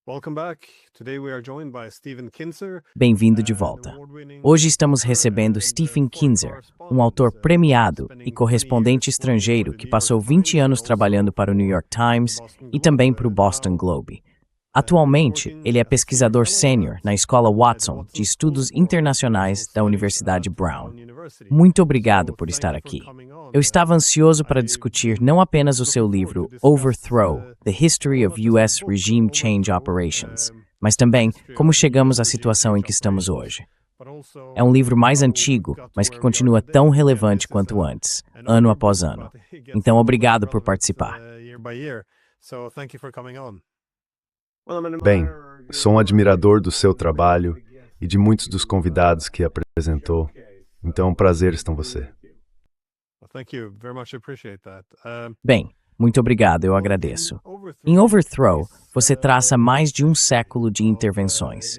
Welcome back. Today we are joined by Stephen Kinzer, Bem-vindo de an volta. award-winning Hoje estamos author recebendo and Stephen foreign Kinzer, um correspondent, autor premiado spending e 20 correspondente years working for estrangeiro the que New York passou 20 Times, but anos also trabalhando para o New for York the Times Boston e Globe, também para o and Boston now Globe. he's Atualmente, working ele é as senior pesquisador fellow sênior at na Escola the Watson de Watson School Estudos for International Internacionais da Studies Universidade at Brown. Brown University. Muito obrigado So por thank estar you for aqui. coming on. Eu estava ansioso para I've discutir been não apenas o seu looking forward to livro discuss Overthrow: The History well, of not just the U.S. book Regime Change Overthrow, Operations, mas the também history como of chegamos U.S. à regime situação em change que estamos operations, hoje. but also É um livro mais how we've antigo, got to mas que where we are continua tão today. Again, relevante this is quanto antes, an ano older após book, ano. but it gets Então, more and more obrigado por relevant participar. year by year. So thank you for coming on. Bem, sou um admirador do seu trabalho e de muitos dos convidados que apresentou. Então, é um prazer estar com você. Well, thank you very much. Appreciate that. Bem, muito obrigado, eu agradeço. Em Overthrow, você traça mais de um século de intervenções.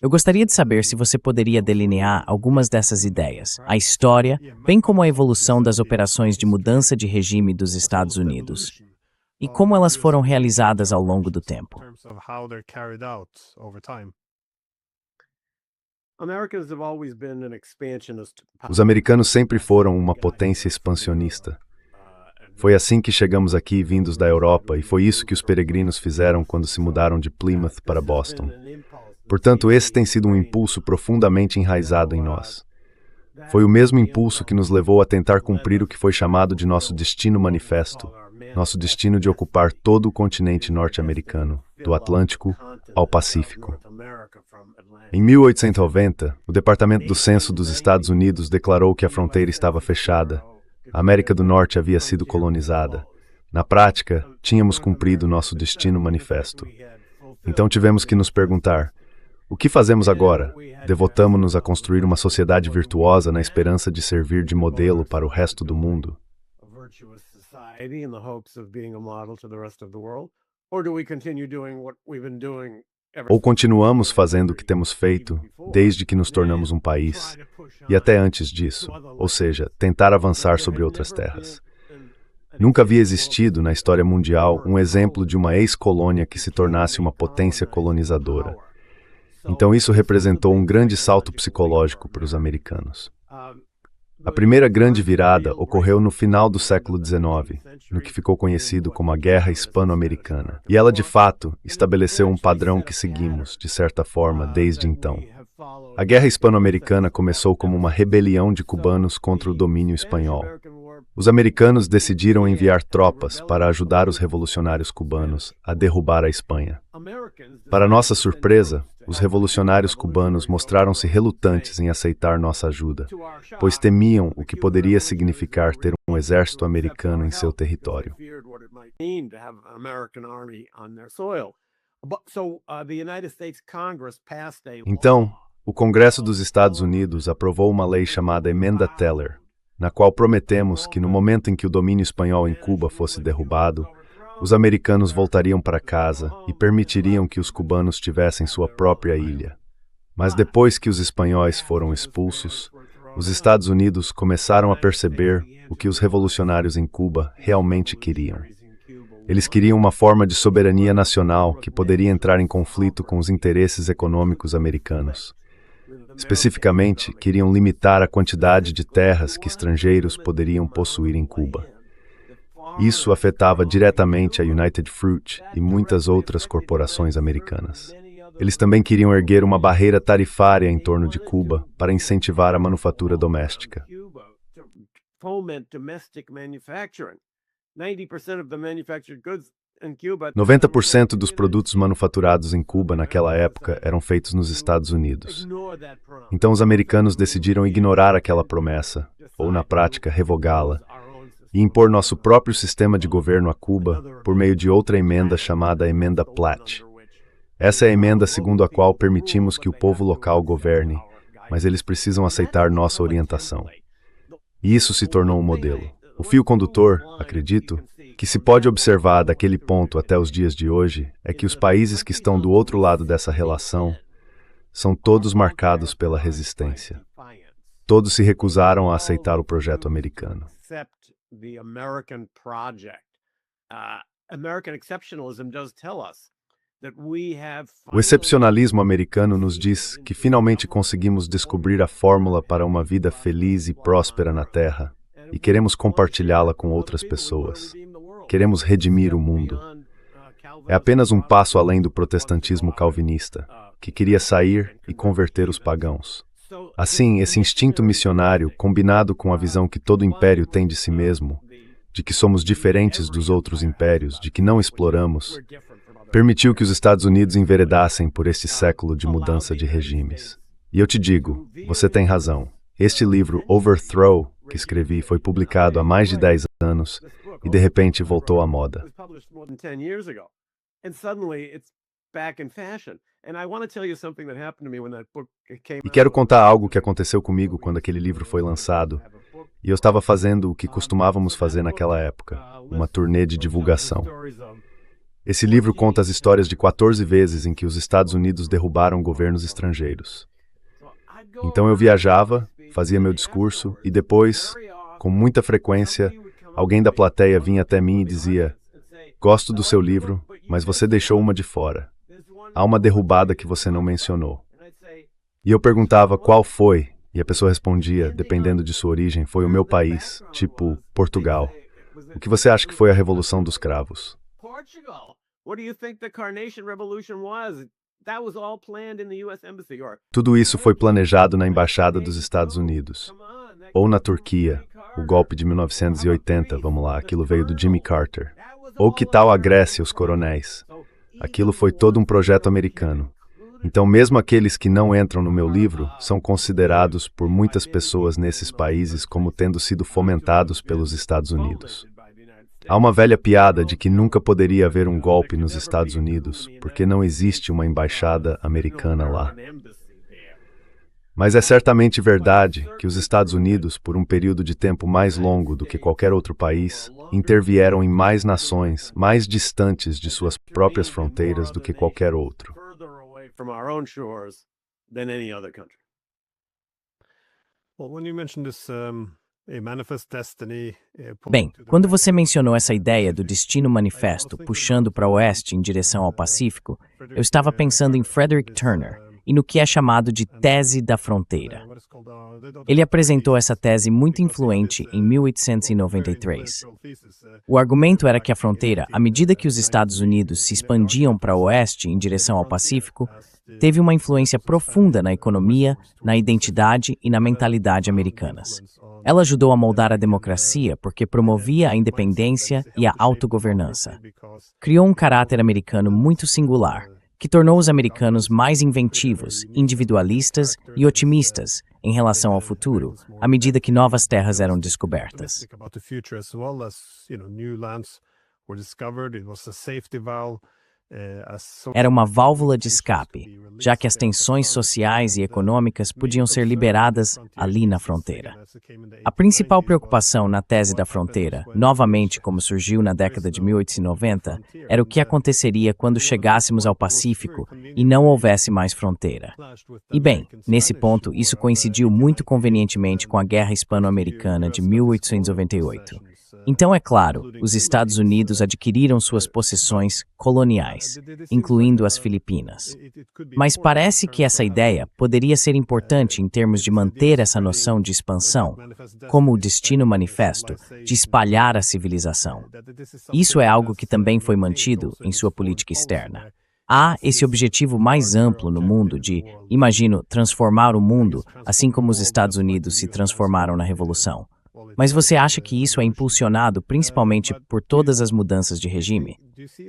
Eu gostaria de saber se você poderia delinear algumas dessas ideias, a história, bem como a evolução das operações de mudança de regime dos Estados Unidos, e como elas foram realizadas ao longo do tempo. In terms of how they're carried out over time. Os americanos sempre foram uma potência expansionista. Foi assim que chegamos aqui vindos da Europa e foi isso que os peregrinos fizeram quando se mudaram de Plymouth para Boston. Portanto, esse tem sido um impulso profundamente enraizado em nós. Foi o mesmo impulso que nos levou a tentar cumprir o que foi chamado de nosso destino manifesto, nosso destino de ocupar todo o continente norte-americano, do Atlântico ao Pacífico. Em 1890, o Departamento do Censo dos Estados Unidos declarou que a fronteira estava fechada. A América do Norte havia sido colonizada. Na prática, tínhamos cumprido nosso destino manifesto. Então tivemos que nos perguntar: o que fazemos agora? Devotamo-nos a construir uma sociedade virtuosa na esperança de servir de modelo para o resto do mundo? Ou continuamos fazendo o que temos feito desde que nos tornamos um país, e até antes disso, ou seja, tentar avançar sobre outras terras? Nunca havia existido na história mundial um exemplo de uma ex-colônia que se tornasse uma potência colonizadora. Então isso representou um grande salto psicológico para os americanos. A primeira grande virada ocorreu no final do século XIX, no que ficou conhecido como a Guerra Hispano-Americana. E ela, de fato, estabeleceu um padrão que seguimos, de certa forma, desde então. A Guerra Hispano-Americana começou como uma rebelião de cubanos contra o domínio espanhol. Os americanos decidiram enviar tropas para ajudar os revolucionários cubanos a derrubar a Espanha. Para nossa surpresa, os revolucionários cubanos mostraram-se relutantes em aceitar nossa ajuda, pois temiam o que poderia significar ter um exército americano em seu território. Então, o Congresso dos Estados Unidos aprovou uma lei chamada Emenda Teller, na qual prometemos que no momento em que o domínio espanhol em Cuba fosse derrubado, os americanos voltariam para casa e permitiriam que os cubanos tivessem sua própria ilha. Mas depois que os espanhóis foram expulsos, os Estados Unidos começaram a perceber o que os revolucionários em Cuba realmente queriam. Eles queriam uma forma de soberania nacional que poderia entrar em conflito com os interesses econômicos americanos. Especificamente, queriam limitar a quantidade de terras que estrangeiros poderiam possuir em Cuba. Isso afetava diretamente a United Fruit e muitas outras corporações americanas. Eles também queriam erguer uma barreira tarifária em torno de Cuba para incentivar a manufatura doméstica. 90% dos produtos manufaturados em Cuba naquela época eram feitos nos Estados Unidos. Então os americanos decidiram ignorar aquela promessa, ou na prática revogá-la, e impor nosso próprio sistema de governo a Cuba por meio de outra emenda chamada Emenda Platt. Essa é a emenda segundo a qual permitimos que o povo local governe, mas eles precisam aceitar nossa orientação. E isso se tornou um modelo. O fio condutor, acredito, que se pode observar daquele ponto até os dias de hoje é que os países que estão do outro lado dessa relação são todos marcados pela resistência. Todos se recusaram a aceitar o projeto americano. American exceptionalism does tell us O excepcionalismo americano nos diz que finalmente conseguimos descobrir a fórmula para uma vida feliz e próspera na Terra e queremos compartilhá-la com outras pessoas. Queremos redimir o mundo. É apenas um passo além do protestantismo calvinista, que queria sair e converter os pagãos. Assim, esse instinto missionário, combinado com a visão que todo império tem de si mesmo, de que somos diferentes dos outros impérios, de que não exploramos, permitiu que os Estados Unidos enveredassem por este século de mudança de regimes. E eu te digo, você tem razão. Este livro, Overthrow, que escrevi, foi publicado há mais de 10 anos e de repente voltou à moda. E quero contar algo que aconteceu comigo quando aquele livro foi lançado. E eu estava fazendo o que costumávamos fazer naquela época, uma turnê de divulgação. Esse livro conta as histórias de 14 vezes em que os Estados Unidos derrubaram governos estrangeiros. Então eu viajava, fazia meu discurso e depois, com muita frequência, alguém da plateia vinha até mim e dizia: "Gosto do seu livro, mas você deixou uma de fora. Há uma derrubada que você não mencionou." E eu perguntava qual foi, e a pessoa respondia, dependendo de sua origem, foi o meu país, tipo Portugal. O que você acha que foi a Revolução dos Cravos? Tudo isso foi planejado na Embaixada dos Estados Unidos. Ou na Turquia, o golpe de 1980, vamos lá, aquilo veio do Jimmy Carter. Ou que tal a Grécia, os coronéis? Aquilo foi todo um projeto americano. Então, mesmo aqueles que não entram no meu livro são considerados por muitas pessoas nesses países como tendo sido fomentados pelos Estados Unidos. Há uma velha piada de que nunca poderia haver um golpe nos Estados Unidos, porque não existe uma embaixada americana lá. Mas é certamente verdade que os Estados Unidos, por um período de tempo mais longo do que qualquer outro país, intervieram em mais nações, mais distantes de suas próprias fronteiras do que qualquer outro. Bem, quando você mencionou essa ideia do destino manifesto puxando para o oeste em direção ao Pacífico, eu estava pensando em Frederick Turner e no que é chamado de tese da fronteira. Ele apresentou essa tese muito influente em 1893. O argumento era que a fronteira, à medida que os Estados Unidos se expandiam para o oeste em direção ao Pacífico, teve uma influência profunda na economia, na identidade e na mentalidade americanas. Ela ajudou a moldar a democracia porque promovia a independência e a autogovernança. Criou um caráter americano muito singular, que tornou os americanos mais inventivos, individualistas e otimistas em relação ao futuro, à medida que novas terras eram descobertas. Era uma válvula de escape, já que as tensões sociais e econômicas podiam ser liberadas ali na fronteira. A principal preocupação na tese da fronteira, novamente como surgiu na década de 1890, era o que aconteceria quando chegássemos ao Pacífico e não houvesse mais fronteira. E bem, nesse ponto, isso coincidiu muito convenientemente com a Guerra Hispano-Americana de 1898. Então, é claro, os Estados Unidos adquiriram suas possessões coloniais, incluindo as Filipinas. Mas parece que essa ideia poderia ser importante em termos de manter essa noção de expansão, como o destino manifesto, de espalhar a civilização. Isso é algo que também foi mantido em sua política externa. Há esse objetivo mais amplo no mundo de, imagino, transformar o mundo, assim como os Estados Unidos se transformaram na Revolução. Mas você acha que isso é impulsionado principalmente por todas as mudanças de regime?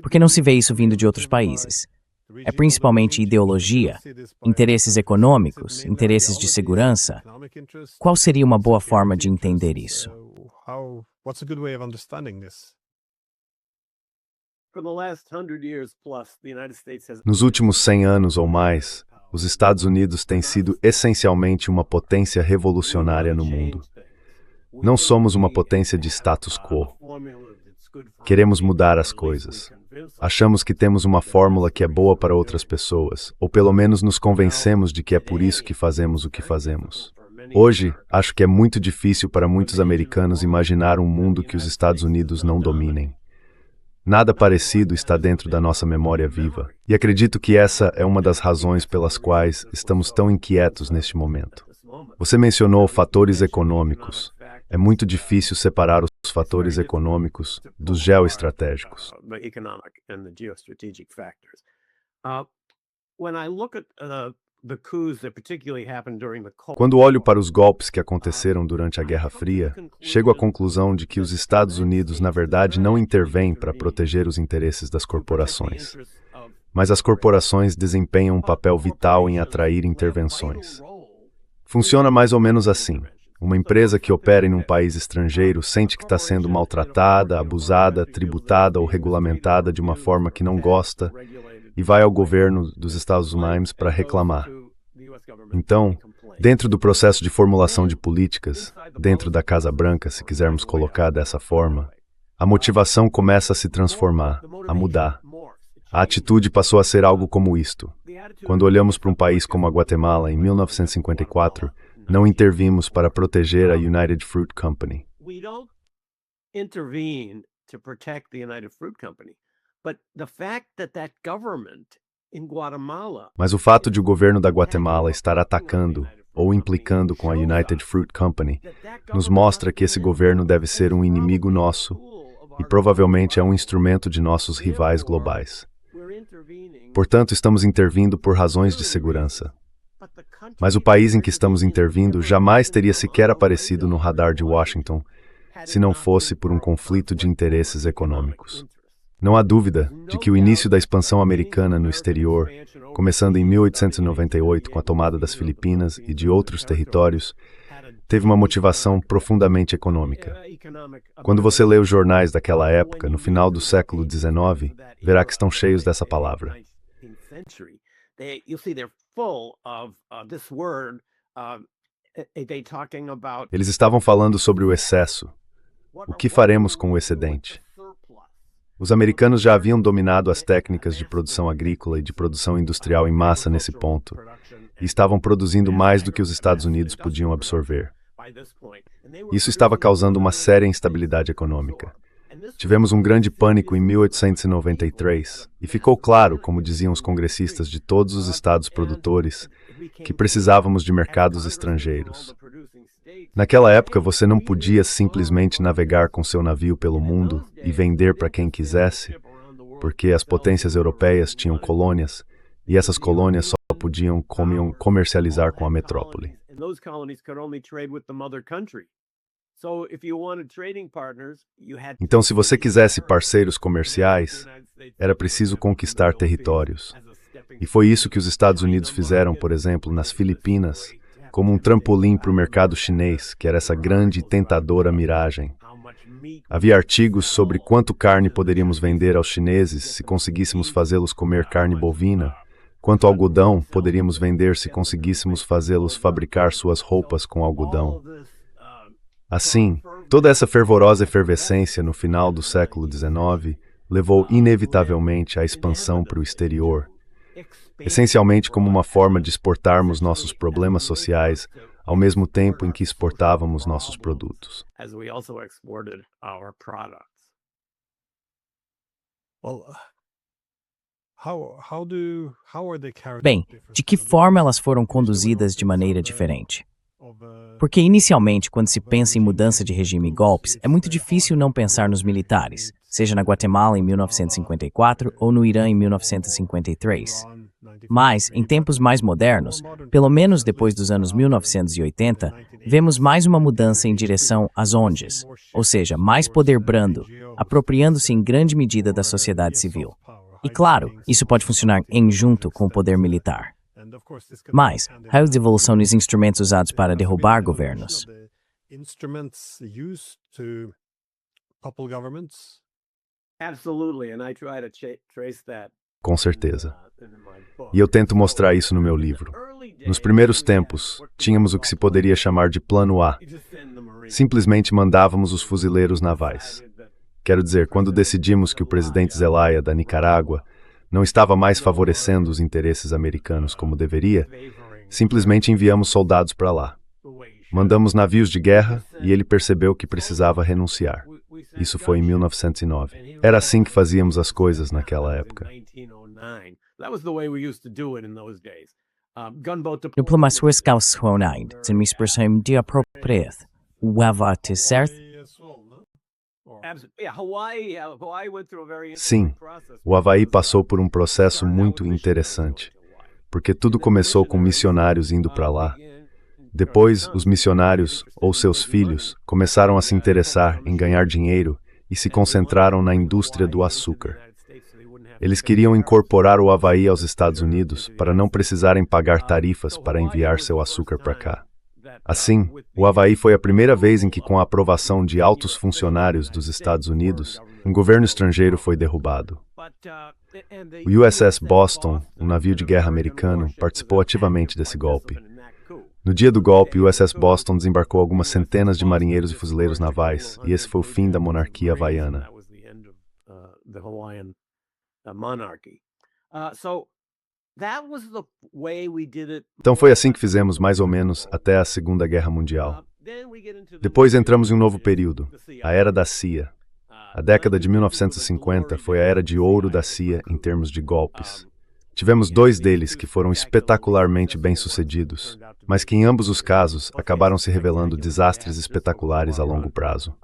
Por que não se vê isso vindo de outros países? É principalmente ideologia, interesses econômicos, interesses de segurança? Qual seria uma boa forma de entender isso? Nos últimos 100 anos ou mais, os Estados Unidos têm sido essencialmente uma potência revolucionária no mundo. Não somos uma potência de status quo. Queremos mudar as coisas. Achamos que temos uma fórmula que é boa para outras pessoas, ou pelo menos nos convencemos de que é por isso que fazemos o que fazemos. Hoje, acho que é muito difícil para muitos americanos imaginar um mundo que os Estados Unidos não dominem. Nada parecido está dentro da nossa memória viva. E acredito que essa é uma das razões pelas quais estamos tão inquietos neste momento. Você mencionou fatores econômicos. É muito difícil separar os fatores econômicos dos geoestratégicos. Quando olho para os golpes que aconteceram durante a Guerra Fria, chego à conclusão de que os Estados Unidos, na verdade, não intervêm para proteger os interesses das corporações. Mas as corporações desempenham um papel vital em atrair intervenções. Funciona mais ou menos assim. Uma empresa que opera em um país estrangeiro sente que está sendo maltratada, abusada, tributada ou regulamentada de uma forma que não gosta e vai ao governo dos Estados Unidos para reclamar. Então, dentro do processo de formulação de políticas, dentro da Casa Branca, se quisermos colocar dessa forma, a motivação começa a se transformar, a mudar. A atitude passou a ser algo como isto. Quando olhamos para um país como a Guatemala em 1954, não intervimos para proteger a United Fruit Company. Mas o fato de o governo da Guatemala estar atacando ou implicando com a United Fruit Company nos mostra que esse governo deve ser um inimigo nosso e provavelmente é um instrumento de nossos rivais globais. Portanto, estamos intervindo por razões de segurança. Mas o país em que estamos intervindo jamais teria sequer aparecido no radar de Washington se não fosse por um conflito de interesses econômicos. Não há dúvida de que o início da expansão americana no exterior, começando em 1898 com a tomada das Filipinas e de outros territórios, teve uma motivação profundamente econômica. Quando você lê os jornais daquela época, no final do século XIX, verá que estão cheios dessa palavra. Eles estavam falando sobre o excesso. O que faremos com o excedente? Os americanos já haviam dominado as técnicas de produção agrícola e de produção industrial em massa nesse ponto, e estavam produzindo mais do que os Estados Unidos podiam absorver. Isso estava causando uma séria instabilidade econômica. Tivemos um grande pânico em 1893, e ficou claro, como diziam os congressistas de todos os estados produtores, que precisávamos de mercados estrangeiros. Naquela época, você não podia simplesmente navegar com seu navio pelo mundo e vender para quem quisesse, porque as potências europeias tinham colônias, e essas colônias só podiam comercializar com a metrópole. Então, se você quisesse parceiros comerciais, era preciso conquistar territórios. E foi isso que os Estados Unidos fizeram, por exemplo, nas Filipinas, como um trampolim para o mercado chinês, que era essa grande e tentadora miragem. Havia artigos sobre quanto carne poderíamos vender aos chineses se conseguíssemos fazê-los comer carne bovina, quanto algodão poderíamos vender se conseguíssemos fazê-los fabricar suas roupas com algodão. Assim, toda essa fervorosa efervescência no final do século XIX levou inevitavelmente à expansão para o exterior, essencialmente como uma forma de exportarmos nossos problemas sociais ao mesmo tempo em que exportávamos nossos produtos. Bem, de que forma elas foram conduzidas de maneira diferente? Porque, inicialmente, quando se pensa em mudança de regime e golpes, é muito difícil não pensar nos militares, seja na Guatemala em 1954 ou no Irã em 1953. Mas, em tempos mais modernos, pelo menos depois dos anos 1980, vemos mais uma mudança em direção às ONGs, ou seja, mais poder brando, apropriando-se em grande medida da sociedade civil. E claro, isso pode funcionar em junto com o poder militar. Mas, raio de evolução nos instrumentos usados para derrubar governos. Com certeza. E eu tento mostrar isso no meu livro. Nos primeiros tempos, tínhamos o que se poderia chamar de Plano A. Simplesmente mandávamos os fuzileiros navais. Quero dizer, quando decidimos que o presidente Zelaya, da Nicarágua, não estava mais favorecendo os interesses americanos como deveria, simplesmente enviamos soldados para lá. Mandamos navios de guerra e ele percebeu que precisava renunciar. Isso foi em 1909. Era assim que fazíamos as coisas naquela época. Diplomatswisgaushonaid, sem me expressão de apropriado. Wavate certo? Sim, o Havaí passou por um processo muito interessante, porque tudo começou com missionários indo para lá. Depois, os missionários, ou seus filhos, começaram a se interessar em ganhar dinheiro e se concentraram na indústria do açúcar. Eles queriam incorporar o Havaí aos Estados Unidos para não precisarem pagar tarifas para enviar seu açúcar para cá. Assim, o Havaí foi a primeira vez em que, com a aprovação de altos funcionários dos Estados Unidos, um governo estrangeiro foi derrubado. O USS Boston, um navio de guerra americano, participou ativamente desse golpe. No dia do golpe, o USS Boston desembarcou algumas centenas de marinheiros e fuzileiros navais, e esse foi o fim da monarquia havaiana. Então foi assim que fizemos mais ou menos até a Segunda Guerra Mundial. Depois entramos em um novo período, a Era da CIA. A década de 1950 foi a era de ouro da CIA em termos de golpes. Tivemos 2 deles que foram espetacularmente bem-sucedidos, mas que em ambos os casos acabaram se revelando desastres espetaculares a longo prazo.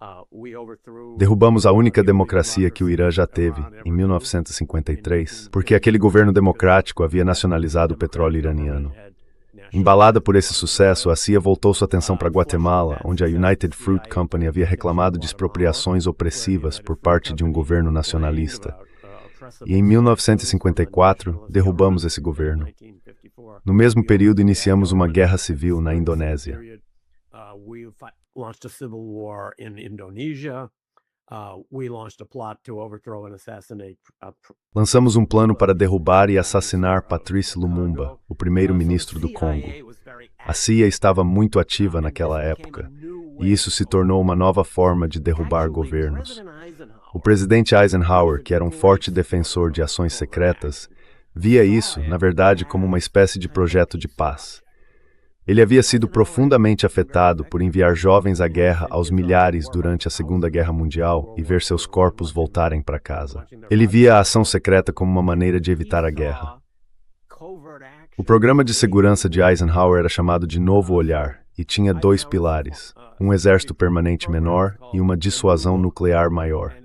Derrubamos a única democracia que o Irã já teve, em 1953, porque aquele governo democrático havia nacionalizado o petróleo iraniano. Embalada por esse sucesso, a CIA voltou sua atenção para Guatemala, onde a United Fruit Company havia reclamado de expropriações opressivas por parte de um governo nacionalista. E em 1954, derrubamos esse governo. No mesmo período, iniciamos uma guerra civil na Indonésia. Lançamos um plano para derrubar e assassinar Patrice Lumumba, o primeiro-ministro do Congo. A CIA estava muito ativa naquela época, e isso se tornou uma nova forma de derrubar governos. O presidente Eisenhower, que era um forte defensor de ações secretas, via isso, na verdade, como uma espécie de projeto de paz. Ele havia sido profundamente afetado por enviar jovens à guerra aos milhares durante a Segunda Guerra Mundial e ver seus corpos voltarem para casa. Ele via a ação secreta como uma maneira de evitar a guerra. O programa de segurança de Eisenhower era chamado de Novo Olhar e tinha 2 pilares, um exército permanente menor e uma dissuasão nuclear maior.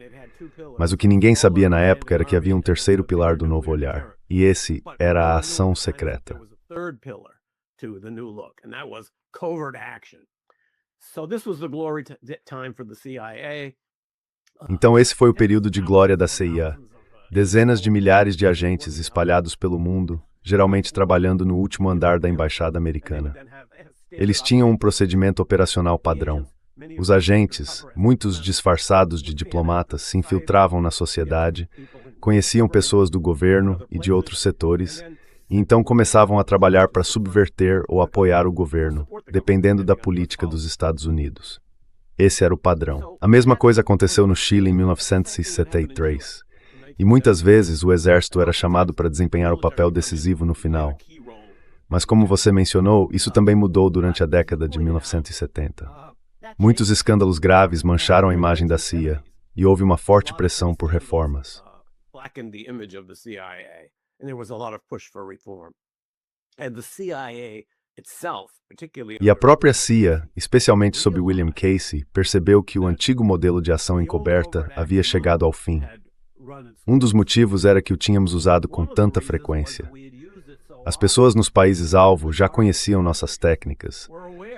Mas o que ninguém sabia na época era que havia um terceiro pilar do Novo Olhar, e esse era a ação secreta. Então esse foi o período de glória da CIA. Dezenas de milhares de agentes espalhados pelo mundo, geralmente trabalhando no último andar da embaixada americana. Eles tinham um procedimento operacional padrão. Os agentes, muitos disfarçados de diplomatas, se infiltravam na sociedade, conheciam pessoas do governo e de outros setores, e então começavam a trabalhar para subverter ou apoiar o governo, dependendo da política dos Estados Unidos. Esse era o padrão. A mesma coisa aconteceu no Chile em 1973. E muitas vezes o exército era chamado para desempenhar o papel decisivo no final. Mas como você mencionou, isso também mudou durante a década de 1970. Muitos escândalos graves mancharam a imagem da CIA, e houve uma forte pressão por reformas. E a própria CIA, especialmente sob William Casey, percebeu que o antigo modelo de ação encoberta havia chegado ao fim. Um dos motivos era que o tínhamos usado com tanta frequência. As pessoas nos países-alvo já conheciam nossas técnicas,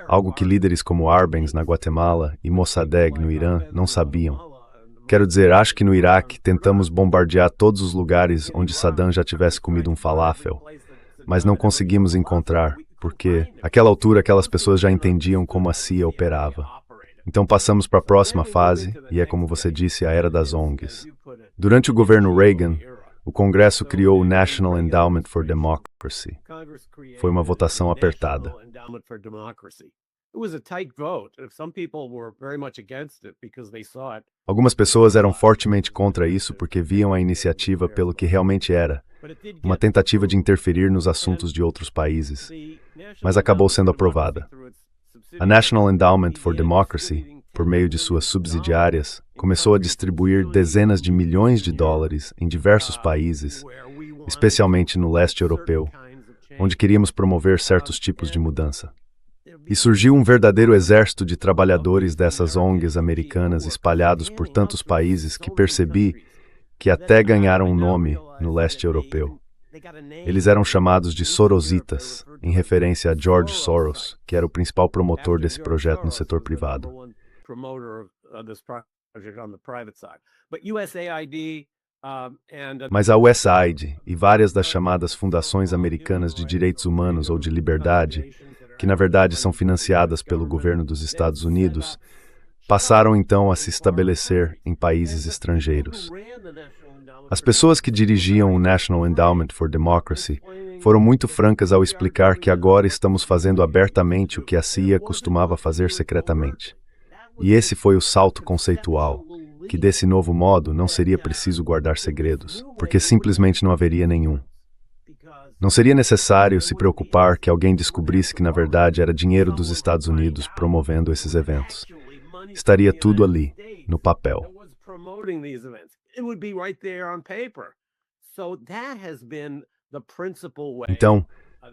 algo que líderes como Arbenz na Guatemala e Mossadegh no Irã não sabiam. Quero dizer, acho que no Iraque tentamos bombardear todos os lugares onde Saddam já tivesse comido um falafel, mas não conseguimos encontrar, porque, àquela altura, aquelas pessoas já entendiam como a CIA operava. Então passamos para a próxima fase, e é como você disse, a era das ONGs. Durante o governo Reagan, o Congresso criou o National Endowment for Democracy. Foi uma votação apertada. Algumas pessoas eram fortemente contra isso porque viam a iniciativa pelo que realmente era, uma tentativa de interferir nos assuntos de outros países, mas acabou sendo aprovada. A National Endowment for Democracy, por meio de suas subsidiárias, começou a distribuir dezenas de milhões de dólares em diversos países, especialmente no leste europeu, onde queríamos promover certos tipos de mudança. E surgiu um verdadeiro exército de trabalhadores dessas ONGs americanas espalhados por tantos países que percebi que até ganharam um nome no leste europeu. Eles eram chamados de Sorositas, em referência a George Soros, que era o principal promotor desse projeto no setor privado. Mas a USAID e várias das chamadas fundações americanas de direitos humanos ou de liberdade, que na verdade são financiadas pelo governo dos Estados Unidos, passaram então a se estabelecer em países estrangeiros. As pessoas que dirigiam o National Endowment for Democracy foram muito francas ao explicar que agora estamos fazendo abertamente o que a CIA costumava fazer secretamente. E esse foi o salto conceitual, que desse novo modo não seria preciso guardar segredos, porque simplesmente não haveria nenhum. Não seria necessário se preocupar que alguém descobrisse que na verdade era dinheiro dos Estados Unidos promovendo esses eventos. Estaria tudo ali, no papel. Então,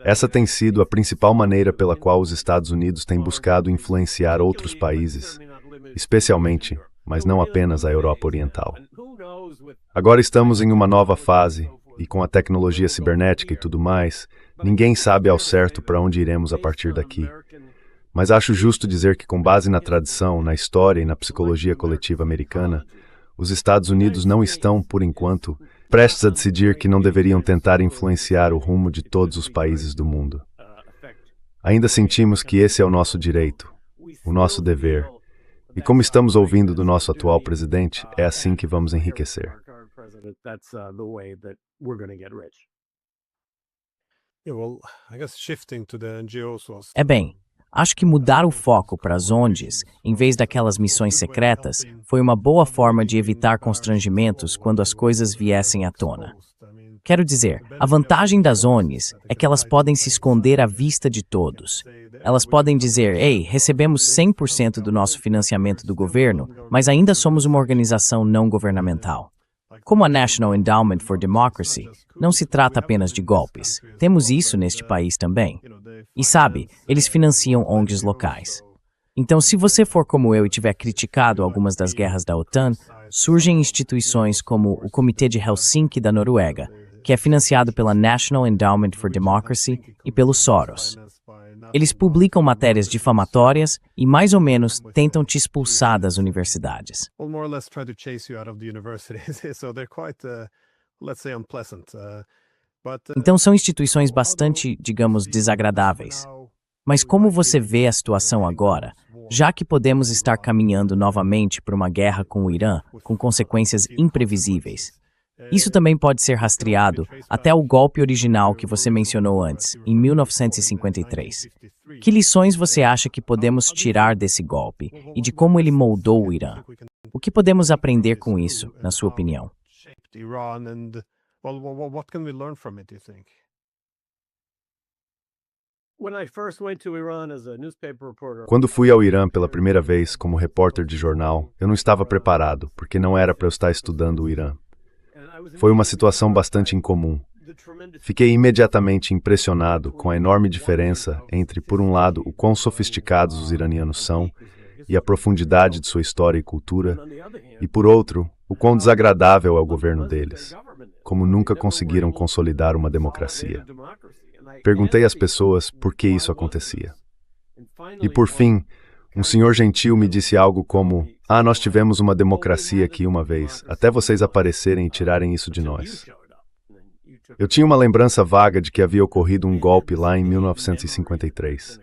essa tem sido a principal maneira pela qual os Estados Unidos têm buscado influenciar outros países, especialmente, mas não apenas a Europa Oriental. Agora estamos em uma nova fase, e com a tecnologia cibernética e tudo mais, ninguém sabe ao certo para onde iremos a partir daqui. Mas acho justo dizer que, com base na tradição, na história e na psicologia coletiva americana, os Estados Unidos não estão, por enquanto, prestes a decidir que não deveriam tentar influenciar o rumo de todos os países do mundo. Ainda sentimos que esse é o nosso direito, o nosso dever, e como estamos ouvindo do nosso atual presidente, é assim que vamos enriquecer. Bem, acho que mudar o foco para as ONGs, em vez daquelas missões secretas, foi uma boa forma de evitar constrangimentos quando as coisas viessem à tona. Quero dizer, a vantagem das ONGs é que elas podem se esconder à vista de todos. Elas podem dizer, ei, recebemos 100% do nosso financiamento do governo, mas ainda somos uma organização não governamental. Como a National Endowment for Democracy, não se trata apenas de golpes. Temos isso neste país também. E sabe, eles financiam ONGs locais. Então, se você for como eu e tiver criticado algumas das guerras da OTAN, surgem instituições como o Comitê de Helsinki da Noruega, que é financiado pela National Endowment for Democracy e pelo Soros. Eles publicam matérias difamatórias e, mais ou menos, tentam te expulsar das universidades. Então são instituições bastante, digamos, desagradáveis. Mas como você vê a situação agora, já que podemos estar caminhando novamente para uma guerra com o Irã, com consequências imprevisíveis? Isso também pode ser rastreado até o golpe original que você mencionou antes, em 1953. Que lições você acha que podemos tirar desse golpe e de como ele moldou o Irã? O que podemos aprender com isso, na sua opinião? Quando fui ao Irã pela primeira vez como repórter de jornal, eu não estava preparado, porque não era para eu estar estudando o Irã. Foi uma situação bastante incomum. Fiquei imediatamente impressionado com a enorme diferença entre, por um lado, o quão sofisticados os iranianos são e a profundidade de sua história e cultura, e, por outro, o quão desagradável é o governo deles, como nunca conseguiram consolidar uma democracia. Perguntei às pessoas por que isso acontecia. E, por fim, um senhor gentil me disse algo como: nós tivemos uma democracia aqui uma vez, até vocês aparecerem e tirarem isso de nós. Eu tinha uma lembrança vaga de que havia ocorrido um golpe lá em 1953.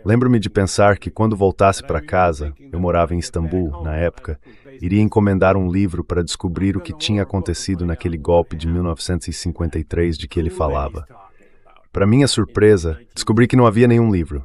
Lembro-me de pensar que quando voltasse para casa, eu morava em Istambul, na época, iria encomendar um livro para descobrir o que tinha acontecido naquele golpe de 1953 de que ele falava. Para minha surpresa, descobri que não havia nenhum livro.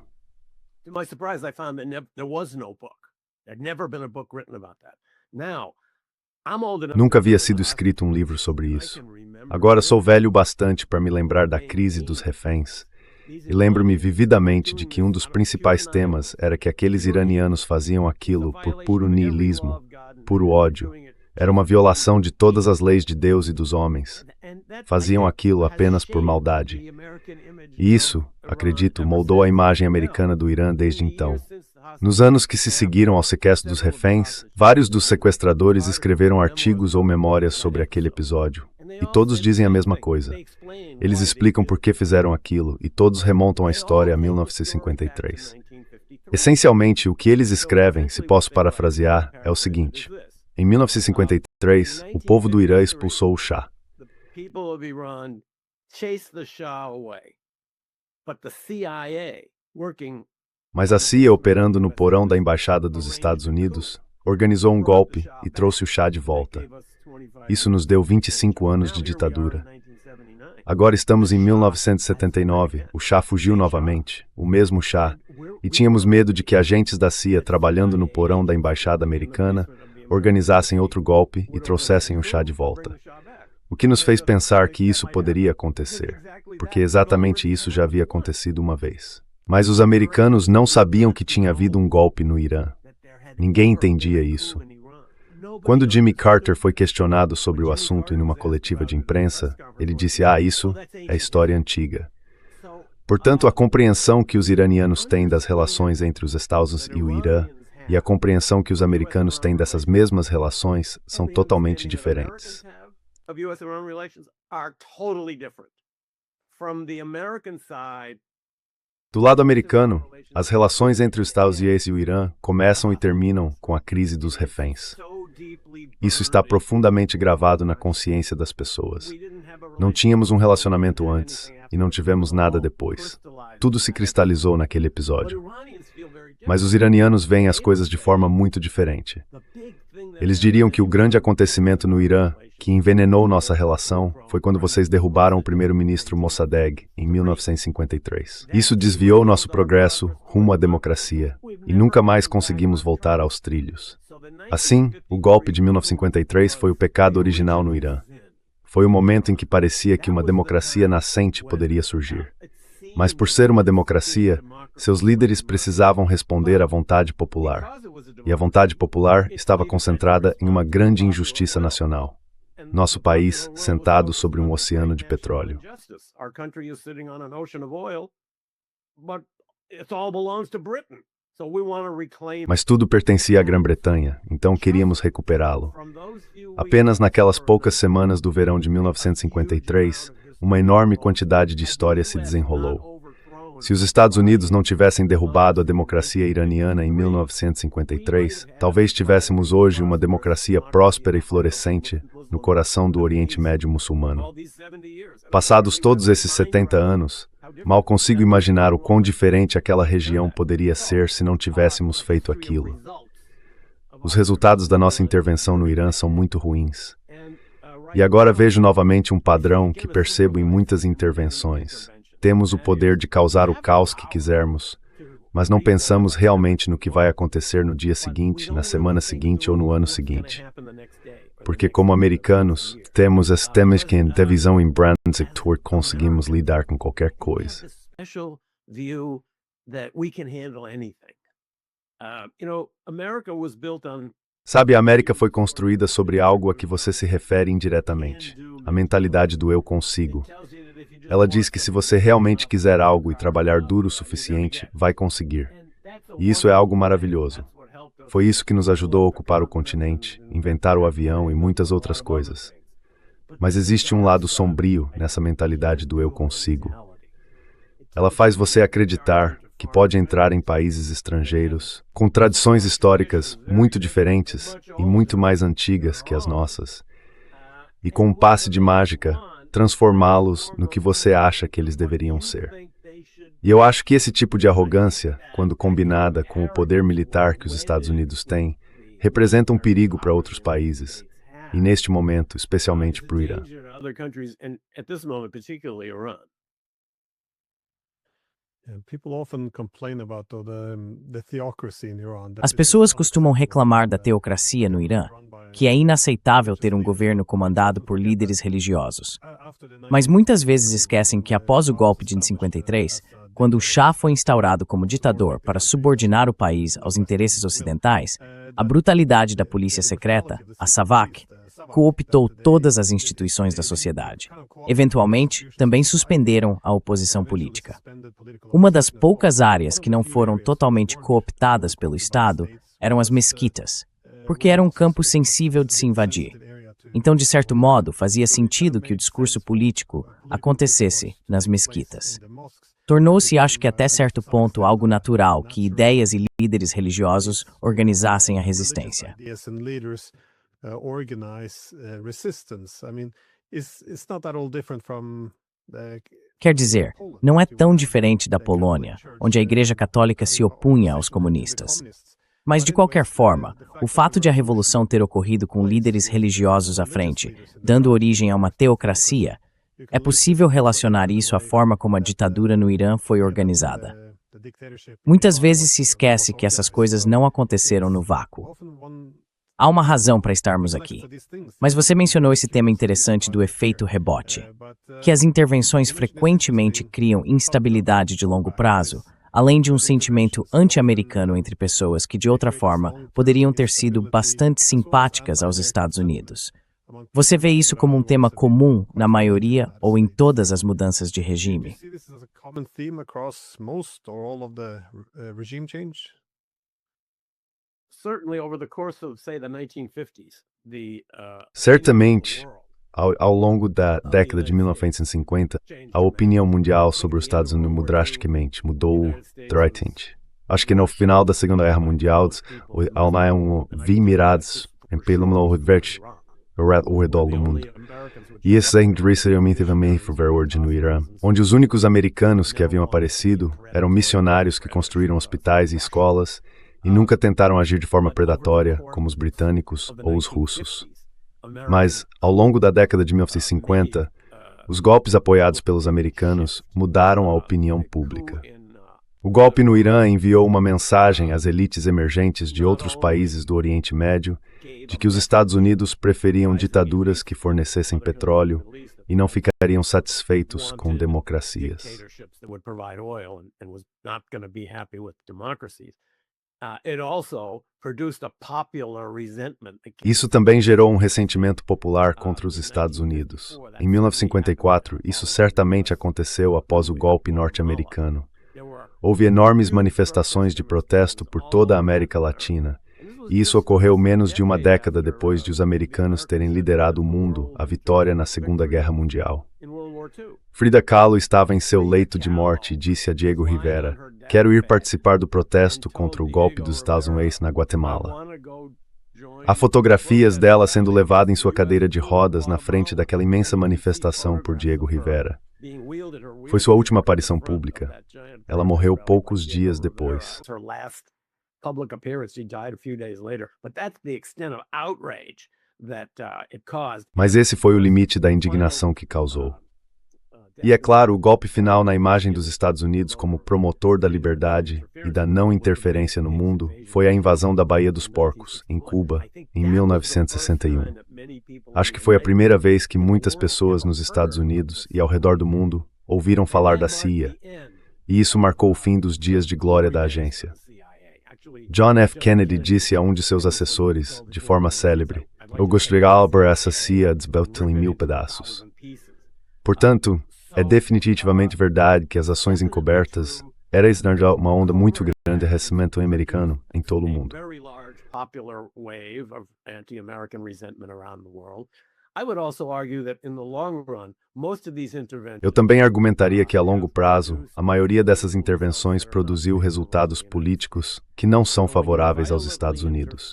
Nunca havia sido escrito um livro sobre isso. Agora sou velho o bastante para me lembrar da crise dos reféns e lembro-me vividamente de que um dos principais temas era que aqueles iranianos faziam aquilo por puro niilismo, puro ódio. Era uma violação de todas as leis de Deus e dos homens. Faziam aquilo apenas por maldade. E isso, acredito, moldou a imagem americana do Irã desde então. Nos anos que se seguiram ao sequestro dos reféns, vários dos sequestradores escreveram artigos ou memórias sobre aquele episódio. E todos dizem a mesma coisa. Eles explicam por que fizeram aquilo, e todos remontam a história a 1953. Essencialmente, o que eles escrevem, se posso parafrasear, é o seguinte. Em 1953, o povo do Irã expulsou o Shah. Mas a CIA, operando no porão da Embaixada dos Estados Unidos, organizou um golpe e trouxe o Shah de volta. Isso nos deu 25 anos de ditadura. Agora estamos em 1979, o Shah fugiu novamente, o mesmo Shah, e tínhamos medo de que agentes da CIA trabalhando no porão da Embaixada Americana organizassem outro golpe e trouxessem o Shah de volta. O que nos fez pensar que isso poderia acontecer, porque exatamente isso já havia acontecido uma vez. Mas os americanos não sabiam que tinha havido um golpe no Irã. Ninguém entendia isso. Quando Jimmy Carter foi questionado sobre o assunto em uma coletiva de imprensa, ele disse: isso é história antiga. Portanto, a compreensão que os iranianos têm das relações entre os Estados Unidos e o Irã e a compreensão que os americanos têm dessas mesmas relações são totalmente diferentes. Do lado americano, as relações entre os Estados Unidos e o Irã começam e terminam com a crise dos reféns. Isso está profundamente gravado na consciência das pessoas. Não tínhamos um relacionamento antes e não tivemos nada depois. Tudo se cristalizou naquele episódio. Mas os iranianos veem as coisas de forma muito diferente. Eles diriam que o grande acontecimento no Irã, que envenenou nossa relação, foi quando vocês derrubaram o primeiro-ministro Mossadegh em 1953. Isso desviou nosso progresso rumo à democracia e nunca mais conseguimos voltar aos trilhos. Assim, o golpe de 1953 foi o pecado original no Irã. Foi o momento em que parecia que uma democracia nascente poderia surgir. Mas por ser uma democracia, seus líderes precisavam responder à vontade popular. E a vontade popular estava concentrada em uma grande injustiça nacional. Nosso país sentado sobre um oceano de petróleo. Mas tudo pertencia à Grã-Bretanha, então queríamos recuperá-lo. Apenas naquelas poucas semanas do verão de 1953, uma enorme quantidade de história se desenrolou. Se os Estados Unidos não tivessem derrubado a democracia iraniana em 1953, talvez tivéssemos hoje uma democracia próspera e florescente no coração do Oriente Médio muçulmano. Passados todos esses 70 anos, mal consigo imaginar o quão diferente aquela região poderia ser se não tivéssemos feito aquilo. Os resultados da nossa intervenção no Irã são muito ruins. E agora vejo novamente um padrão que percebo em muitas intervenções. Temos o poder de causar o caos que quisermos, mas não pensamos realmente no que vai acontecer no dia seguinte, na semana seguinte ou no ano seguinte. Porque, como americanos, temos essa visão em Brunswick Tour, conseguimos lidar com qualquer coisa. Sabe, a América foi construída sobre algo a que você se refere indiretamente, a mentalidade do eu consigo. Ela diz que se você realmente quiser algo e trabalhar duro o suficiente, vai conseguir. E isso é algo maravilhoso. Foi isso que nos ajudou a ocupar o continente, inventar o avião e muitas outras coisas. Mas existe um lado sombrio nessa mentalidade do eu consigo. Ela faz você acreditar que pode entrar em países estrangeiros, com tradições históricas muito diferentes e muito mais antigas que as nossas, e com um passe de mágica, transformá-los no que você acha que eles deveriam ser. E eu acho que esse tipo de arrogância, quando combinada com o poder militar que os Estados Unidos têm, representa um perigo para outros países, e neste momento, especialmente para o Irã. As pessoas costumam reclamar da teocracia no Irã, que é inaceitável ter um governo comandado por líderes religiosos. Mas muitas vezes esquecem que após o golpe de 53, quando o Shah foi instaurado como ditador para subordinar o país aos interesses ocidentais, a brutalidade da polícia secreta, a SAVAK, cooptou todas as instituições da sociedade. Eventualmente, também suspenderam a oposição política. Uma das poucas áreas que não foram totalmente cooptadas pelo Estado eram as mesquitas, porque era um campo sensível de se invadir. Então, de certo modo, fazia sentido que o discurso político acontecesse nas mesquitas. Tornou-se, acho que até certo ponto, algo natural que ideias e líderes religiosos organizassem a resistência. Quer dizer, não é tão diferente da Polônia, onde a Igreja Católica se opunha aos comunistas. Mas, de qualquer forma, o fato de a revolução ter ocorrido com líderes religiosos à frente, dando origem a uma teocracia, é possível relacionar isso à forma como a ditadura no Irã foi organizada. Muitas vezes se esquece que essas coisas não aconteceram no vácuo. Há uma razão para estarmos aqui. Mas você mencionou esse tema interessante do efeito rebote, que as intervenções frequentemente criam instabilidade de longo prazo, além de um sentimento anti-americano entre pessoas que, de outra forma, poderiam ter sido bastante simpáticas aos Estados Unidos. Você vê isso como um tema comum na maioria ou em todas as mudanças de regime? Certamente, ao longo da década de 1950, a opinião mundial sobre os Estados Unidos mudou drasticamente, mudou drasticamente. Acho que no final da Segunda Guerra Mundial, vi miradas pelo verde ao redor do mundo. E isso é interessante também ver hoje no Irã, onde os únicos americanos que haviam aparecido eram missionários que construíram hospitais e escolas e nunca tentaram agir de forma predatória, como os britânicos ou os russos. Mas, ao longo da década de 1950, os golpes apoiados pelos americanos mudaram a opinião pública. O golpe no Irã enviou uma mensagem às elites emergentes de outros países do Oriente Médio de que os Estados Unidos preferiam ditaduras que fornecessem petróleo e não ficariam satisfeitos com democracias. Isso também gerou um ressentimento popular contra os Estados Unidos. Em 1954, isso certamente aconteceu após o golpe norte-americano. Houve enormes manifestações de protesto por toda a América Latina, e isso ocorreu menos de uma década depois de os americanos terem liderado o mundo à vitória na Segunda Guerra Mundial. Frida Kahlo estava em seu leito de morte e disse a Diego Rivera: "Quero ir participar do protesto contra o golpe dos Estados Unidos na Guatemala." Há fotografias dela sendo levada em sua cadeira de rodas na frente daquela imensa manifestação por Diego Rivera. Foi sua última aparição pública. Ela morreu poucos dias depois. Mas esse foi o limite da indignação que causou. E é claro, o golpe final na imagem dos Estados Unidos como promotor da liberdade e da não interferência no mundo foi a invasão da Baía dos Porcos, em Cuba, em 1961. Acho que foi a primeira vez que muitas pessoas nos Estados Unidos e ao redor do mundo ouviram falar da CIA, e isso marcou o fim dos dias de glória da agência. John F. Kennedy disse a um de seus assessores, de forma célebre: "Eu gostaria de ver essa CIA desbelta em 1000 pedaços." Portanto, é definitivamente verdade que as ações encobertas eram uma onda muito grande de ressentimento americano em todo o mundo. Eu também argumentaria que, a longo prazo, a maioria dessas intervenções produziu resultados políticos que não são favoráveis aos Estados Unidos.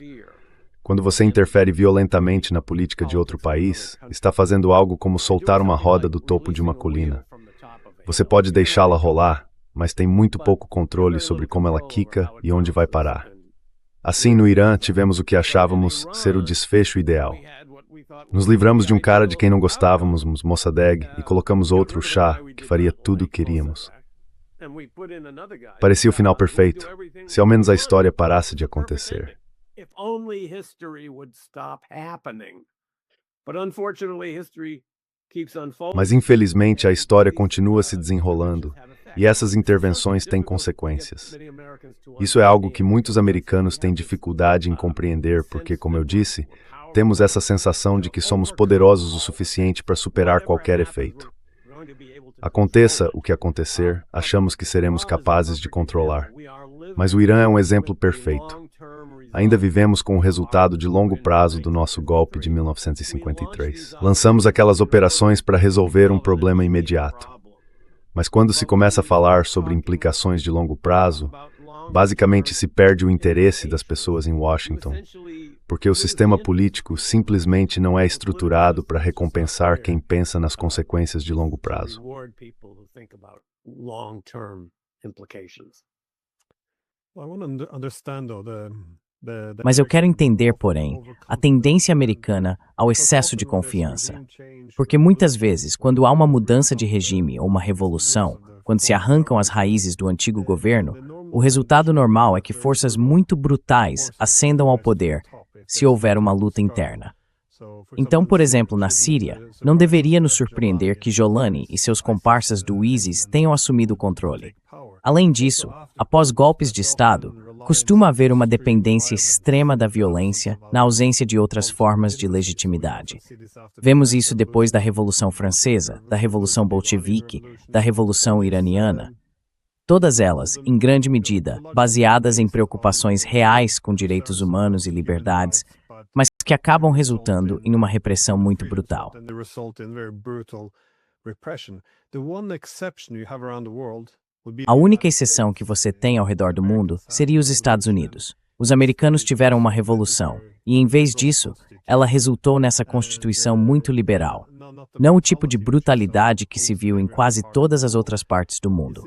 Quando você interfere violentamente na política de outro país, está fazendo algo como soltar uma roda do topo de uma colina. Você pode deixá-la rolar, mas tem muito pouco controle sobre como ela quica e onde vai parar. Assim, no Irã, tivemos o que achávamos ser o desfecho ideal. Nos livramos de um cara de quem não gostávamos, Mossadegh, e colocamos outro, o Shah, que faria tudo o que queríamos. Parecia o final perfeito, se ao menos a história parasse de acontecer. If only history would stop happening. But unfortunately, history keeps unfolding. Mas infelizmente a história continua se desenrolando, E essas intervenções têm consequências. Isso é algo que muitos americanos têm dificuldade em compreender porque, como eu disse, temos essa sensação de que somos poderosos o suficiente para superar qualquer efeito. Aconteça o que acontecer, achamos que seremos capazes de controlar. Mas o Irã é um exemplo perfeito. Ainda vivemos com o resultado de longo prazo do nosso golpe de 1953. Lançamos aquelas operações para resolver um problema imediato. Mas quando se começa a falar sobre implicações de longo prazo, basicamente se perde o interesse das pessoas em Washington, porque o sistema político simplesmente não é estruturado para recompensar quem pensa nas consequências de longo prazo. Mas eu quero entender, porém, a tendência americana ao excesso de confiança. Porque muitas vezes, quando há uma mudança de regime ou uma revolução, quando se arrancam as raízes do antigo governo, o resultado normal é que forças muito brutais ascendam ao poder, se houver uma luta interna. Então, por exemplo, na Síria, não deveria nos surpreender que Jolani e seus comparsas do ISIS tenham assumido o controle. Além disso, após golpes de Estado, costuma haver uma dependência extrema da violência na ausência de outras formas de legitimidade. Vemos isso depois da Revolução Francesa, da Revolução Bolchevique, da Revolução Iraniana. Todas elas, em grande medida, baseadas em preocupações reais com direitos humanos e liberdades, mas que acabam resultando em uma repressão muito brutal. A única exceção que você tem ao redor do mundo seria os Estados Unidos. Os americanos tiveram uma revolução, e em vez disso, ela resultou nessa Constituição muito liberal. Não o tipo de brutalidade que se viu em quase todas as outras partes do mundo.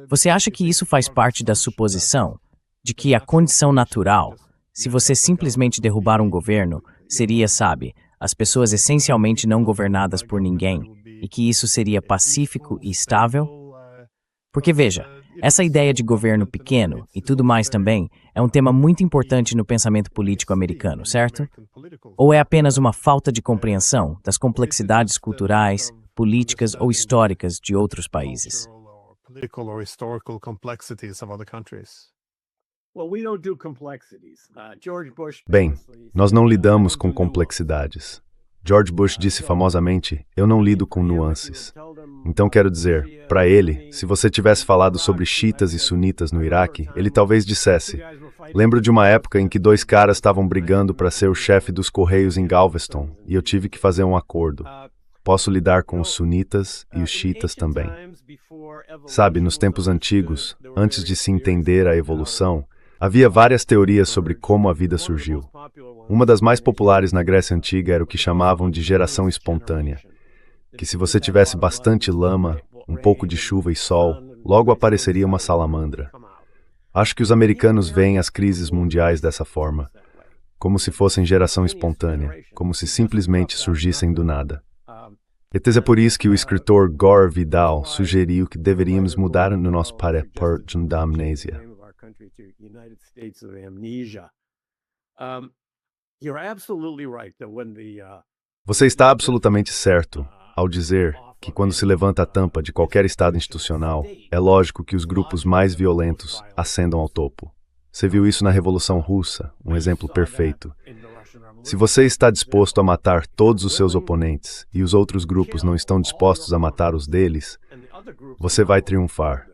Você acha que isso faz parte da suposição de que a condição natural, se você simplesmente derrubar um governo, seria, sabe, as pessoas essencialmente não governadas por ninguém, e que isso seria pacífico e estável? Porque veja, essa ideia de governo pequeno e tudo mais também é um tema muito importante no pensamento político americano, certo? Ou é apenas uma falta de compreensão das complexidades culturais, políticas ou históricas de outros países? Bem, nós não lidamos com complexidades. George Bush disse famosamente, eu não lido com nuances. Então quero dizer, para ele, se você tivesse falado sobre xiitas e sunitas no Iraque, ele talvez dissesse, lembro de uma época em que dois caras estavam brigando para ser o chefe dos Correios em Galveston, e eu tive que fazer um acordo. Posso lidar com os sunitas e os xiitas também. Sabe, nos tempos antigos, antes de se entender a evolução, havia várias teorias sobre como a vida surgiu. Uma das mais populares na Grécia Antiga era o que chamavam de geração espontânea, que se você tivesse bastante lama, um pouco de chuva e sol, logo apareceria uma salamandra. Acho que os americanos veem as crises mundiais dessa forma, como se fossem geração espontânea, como se simplesmente surgissem do nada. É por isso que o escritor Gore Vidal sugeriu que deveríamos mudar no nosso paradigma da amnésia. Você está absolutamente certo ao dizer que quando se levanta a tampa de qualquer estado institucional, é lógico que os grupos mais violentos ascendam ao topo. Você viu isso na Revolução Russa, um exemplo perfeito. Se você está disposto a matar todos os seus oponentes e os outros grupos não estão dispostos a matar os deles, você vai triunfar.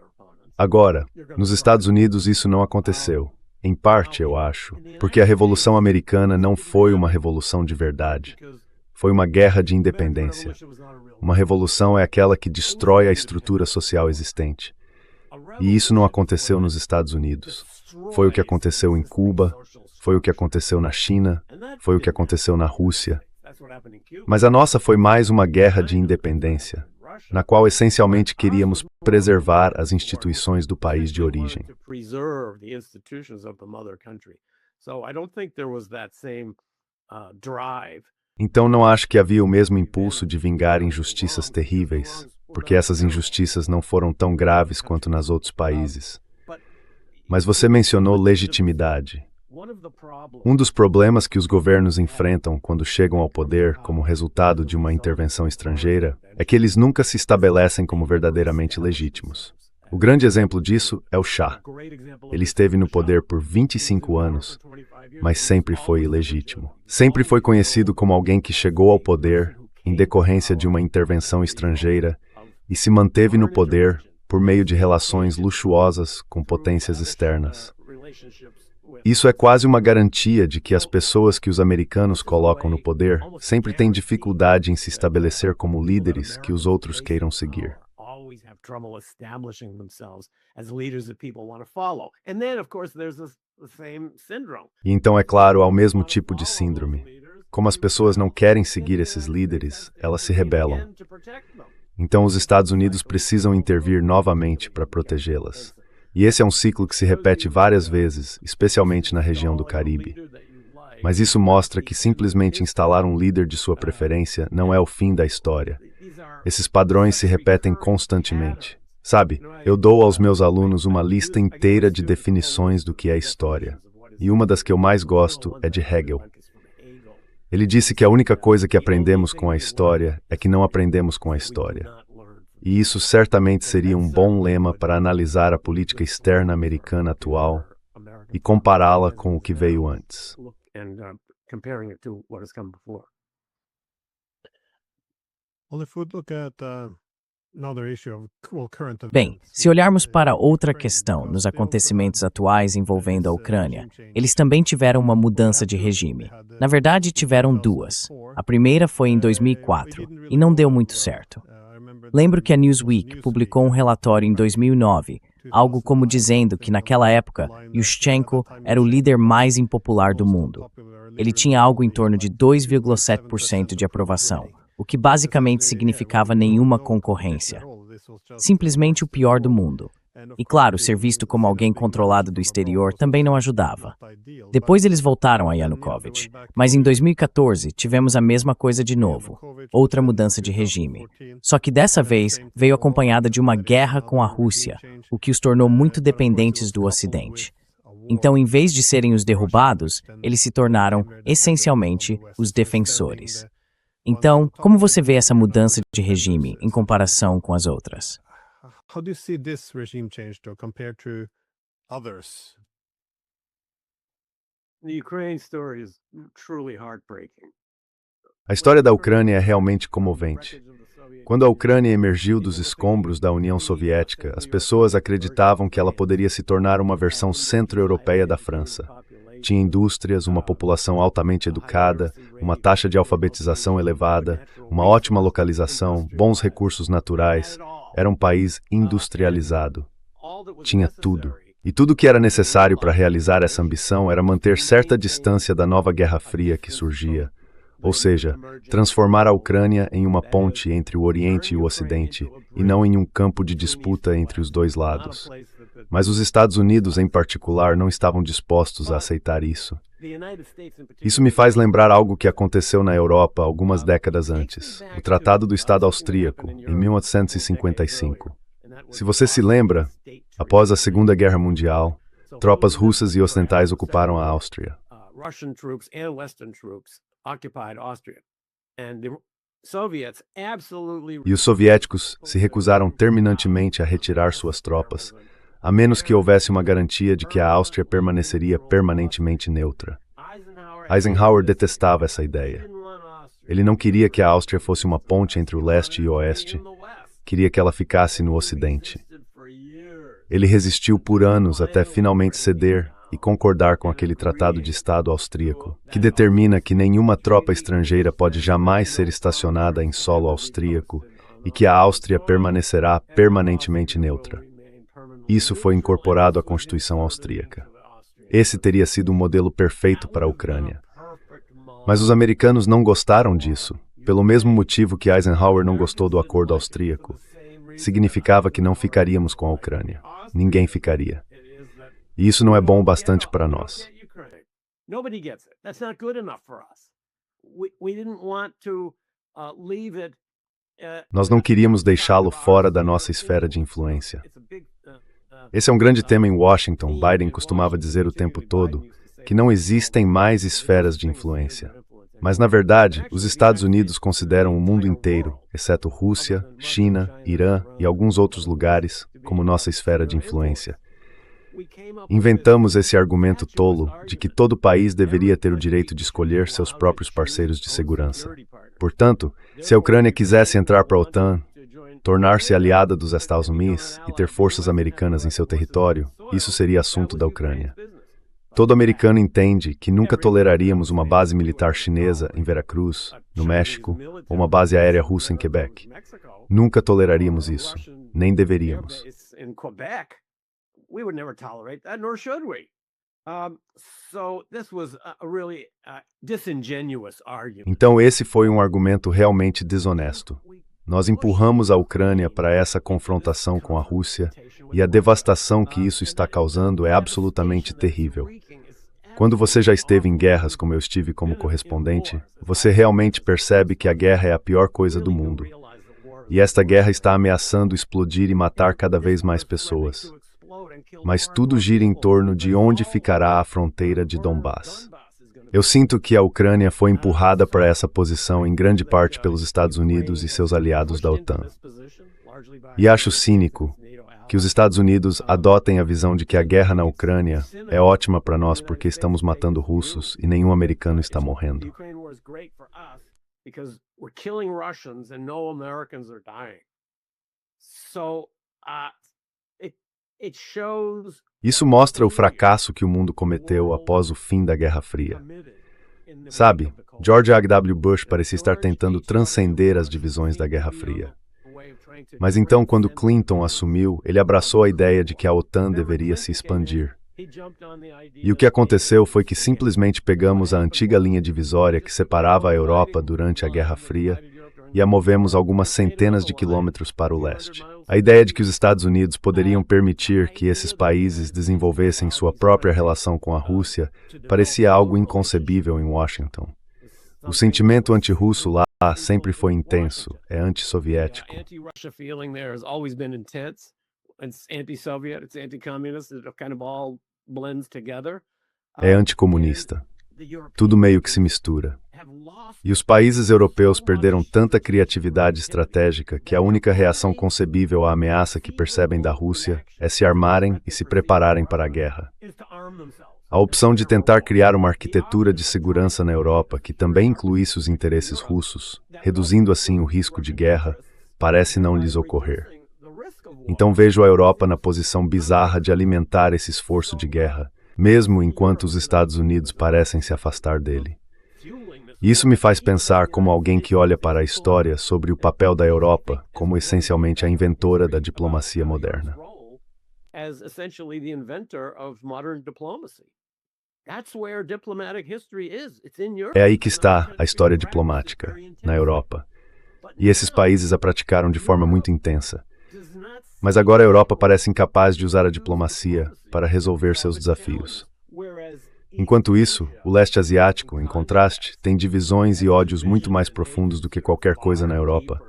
Agora, nos Estados Unidos isso não aconteceu. Em parte, eu acho, porque a Revolução Americana não foi uma revolução de verdade. Foi uma guerra de independência. Uma revolução é aquela que destrói a estrutura social existente. E isso não aconteceu nos Estados Unidos. Foi o que aconteceu em Cuba, foi o que aconteceu na China, foi o que aconteceu na Rússia. Mas a nossa foi mais uma guerra de independência, na qual essencialmente queríamos preservar as instituições do país de origem. Então não acho que havia o mesmo impulso de vingar injustiças terríveis, porque essas injustiças não foram tão graves quanto nas outros países. Mas você mencionou legitimidade. Um dos problemas que os governos enfrentam quando chegam ao poder como resultado de uma intervenção estrangeira é que eles nunca se estabelecem como verdadeiramente legítimos. O grande exemplo disso é o Shah. Ele esteve no poder por 25 anos, mas sempre foi ilegítimo. Sempre foi conhecido como alguém que chegou ao poder em decorrência de uma intervenção estrangeira e se manteve no poder por meio de relações luxuosas com potências externas. Isso é quase uma garantia de que as pessoas que os americanos colocam no poder sempre têm dificuldade em se estabelecer como líderes que os outros queiram seguir. E então, é claro, há o mesmo tipo de síndrome. Como as pessoas não querem seguir esses líderes, elas se rebelam. Então, os Estados Unidos precisam intervir novamente para protegê-las. E esse é um ciclo que se repete várias vezes, especialmente na região do Caribe. Mas isso mostra que simplesmente instalar um líder de sua preferência não é o fim da história. Esses padrões se repetem constantemente. Sabe, eu dou aos meus alunos uma lista inteira de definições do que é história. E uma das que eu mais gosto é de Hegel. Ele disse que a única coisa que aprendemos com a história é que não aprendemos com a história. E isso certamente seria um bom lema para analisar a política externa americana atual e compará-la com o que veio antes. Bem, se olharmos para outra questão nos acontecimentos atuais envolvendo a Ucrânia, eles também tiveram uma mudança de regime. Na verdade, tiveram duas. A primeira foi em 2004 e não deu muito certo. Lembro que a Newsweek publicou um relatório em 2009, algo como dizendo que naquela época, Yushchenko era o líder mais impopular do mundo. Ele tinha algo em torno de 2,7% de aprovação, o que basicamente significava nenhuma concorrência. Simplesmente o pior do mundo. E claro, ser visto como alguém controlado do exterior também não ajudava. Depois eles voltaram a Yanukovych, mas em 2014 tivemos a mesma coisa de novo, outra mudança de regime. Só que dessa vez veio acompanhada de uma guerra com a Rússia, o que os tornou muito dependentes do Ocidente. Então, em vez de serem os derrubados, eles se tornaram, essencialmente, os defensores. Então, como você vê essa mudança de regime em comparação com as outras? How do you see this regime change though compared to others? The Ukraine story is truly heartbreaking. A história da Ucrânia é realmente comovente. Quando a Ucrânia emergiu dos escombros da União Soviética, as pessoas acreditavam que ela poderia se tornar uma versão centro-europeia da França. Tinha indústrias, uma população altamente educada, uma taxa de alfabetização elevada, uma ótima localização, bons recursos naturais. Era um país industrializado. Tinha tudo. E tudo que era necessário para realizar essa ambição era manter certa distância da nova Guerra Fria que surgia. Ou seja, transformar a Ucrânia em uma ponte entre o Oriente e o Ocidente, e não em um campo de disputa entre os dois lados. Mas os Estados Unidos, em particular, não estavam dispostos a aceitar isso. Isso me faz lembrar algo que aconteceu na Europa algumas décadas antes, o Tratado do Estado Austríaco, em 1855. Se você se lembra, após a Segunda Guerra Mundial, tropas russas e ocidentais ocuparam a Áustria. E os soviéticos se recusaram terminantemente a retirar suas tropas, a menos que houvesse uma garantia de que a Áustria permaneceria permanentemente neutra. Eisenhower detestava essa ideia. Ele não queria que a Áustria fosse uma ponte entre o leste e o oeste, queria que ela ficasse no ocidente. Ele resistiu por anos até finalmente ceder e concordar com aquele Tratado de Estado austríaco, que determina que nenhuma tropa estrangeira pode jamais ser estacionada em solo austríaco e que a Áustria permanecerá permanentemente neutra. Isso foi incorporado à Constituição austríaca. Esse teria sido o modelo perfeito para a Ucrânia. Mas os americanos não gostaram disso, pelo mesmo motivo que Eisenhower não gostou do acordo austríaco. Significava que não ficaríamos com a Ucrânia. Ninguém ficaria. E isso não é bom o bastante para nós. Nós não queríamos deixá-lo fora da nossa esfera de influência. Esse é um grande tema em Washington. Biden costumava dizer o tempo todo que não existem mais esferas de influência. Mas, na verdade, os Estados Unidos consideram o mundo inteiro, exceto Rússia, China, Irã e alguns outros lugares, como nossa esfera de influência. Inventamos esse argumento tolo de que todo país deveria ter o direito de escolher seus próprios parceiros de segurança. Portanto, se a Ucrânia quisesse entrar para a OTAN, tornar-se aliada dos Estados Unidos e ter forças americanas em seu território, isso seria assunto da Ucrânia. Todo americano entende que nunca toleraríamos uma base militar chinesa em Veracruz, no México, ou uma base aérea russa em Quebec. Nunca toleraríamos isso, nem deveríamos. We would never tolerate that, nor should we. So this was a really disingenuous argument. Então esse foi um argumento realmente desonesto. Nós empurramos a Ucrânia para essa confrontação com a Rússia e a devastação que isso está causando é absolutamente terrível. Quando você já esteve em guerras como eu estive como correspondente, você realmente percebe que a guerra é a pior coisa do mundo. E esta guerra está ameaçando explodir e matar cada vez mais pessoas. Mas tudo gira em torno de onde ficará a fronteira de Donbass. Eu sinto que a Ucrânia foi empurrada para essa posição em grande parte pelos Estados Unidos e seus aliados da OTAN. E acho cínico que os Estados Unidos adotem a visão de que a guerra na Ucrânia é ótima para nós porque estamos matando russos e nenhum americano está morrendo. Isso mostra o fracasso que o mundo cometeu após o fim da Guerra Fria. Sabe, George H.W. Bush parecia estar tentando transcender as divisões da Guerra Fria. Mas então, quando Clinton assumiu, ele abraçou a ideia de que a OTAN deveria se expandir. E o que aconteceu foi que simplesmente pegamos a antiga linha divisória que separava a Europa durante a Guerra Fria e a movemos algumas centenas de quilômetros para o leste. A ideia de que os Estados Unidos poderiam permitir que esses países desenvolvessem sua própria relação com a Rússia parecia algo inconcebível em Washington. O sentimento anti-russo lá sempre foi intenso, é antissoviético. É anticomunista. Tudo meio que se mistura. E os países europeus perderam tanta criatividade estratégica que a única reação concebível à ameaça que percebem da Rússia é se armarem e se prepararem para a guerra. A opção de tentar criar uma arquitetura de segurança na Europa que também incluísse os interesses russos, reduzindo assim o risco de guerra, parece não lhes ocorrer. Então vejo a Europa na posição bizarra de alimentar esse esforço de guerra, mesmo enquanto os Estados Unidos parecem se afastar dele. Isso me faz pensar como alguém que olha para a história sobre o papel da Europa como essencialmente a inventora da diplomacia moderna. É aí que está a história diplomática, na Europa. E esses países a praticaram de forma muito intensa. Mas agora a Europa parece incapaz de usar a diplomacia para resolver seus desafios. Enquanto isso, o leste asiático, em contraste, tem divisões e ódios muito mais profundos do que qualquer coisa na Europa,